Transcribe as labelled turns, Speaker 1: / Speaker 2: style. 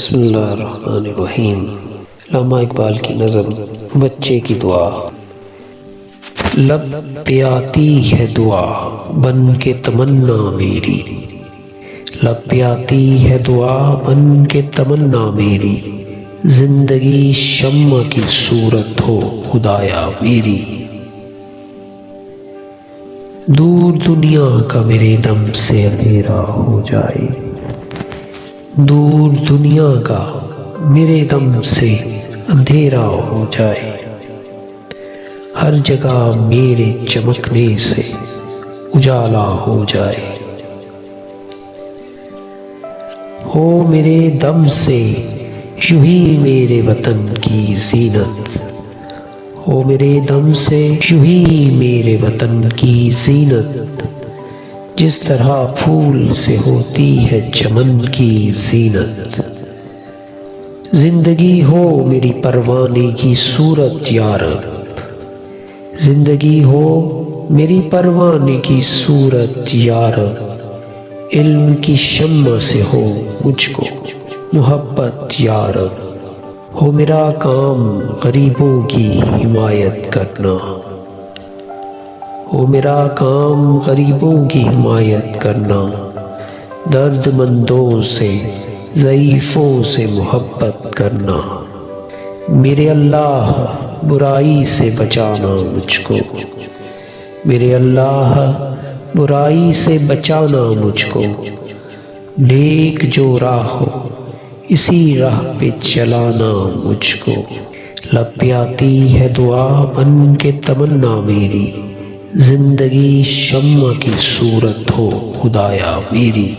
Speaker 1: بسم اللہ الرحمن الرحیم۔ علامہ اقبال کی نظم بچے کی دعا۔ لب پہ آتی ہے دعا بن کے تمنا میری، لب پہ آتی ہے دعا بن کے تمنا میری، زندگی شمع کی صورت ہو خدایا میری۔ دور دنیا کا میرے دم سے اندھیرا ہو جائے، دور دنیا کا میرے دم سے اندھیرا ہو جائے، ہر جگہ میرے چمکنے سے اجالا ہو جائے، ہو میرے دم سے یوں ہی میرے وطن کی زینت، ہو میرے دم سے یوں ہی میرے وطن کی زینت، جس طرح پھول سے ہوتی ہے چمن کی زینت۔ زندگی ہو میری پروانے کی صورت یا رب، زندگی ہو میری پروانے کی صورت یا رب، علم کی شمع سے ہو مجھ کو محبت یا رب، ہو میرا کام غریبوں کی حمایت کرنا، ہو میرا کام غریبوں کی حمایت کرنا، درد مندوں سے ضعیفوں سے محبت کرنا، میرے اللہ برائی سے بچانا مجھ کو، میرے اللہ برائی سے بچانا مجھ کو، نیک جو راہ ہو اسی راہ پہ چلانا مجھ کو، لب پہ آتی ہے دعا بن کے تمنا میری، زندگی شمع کی صورت ہو خدایا میری۔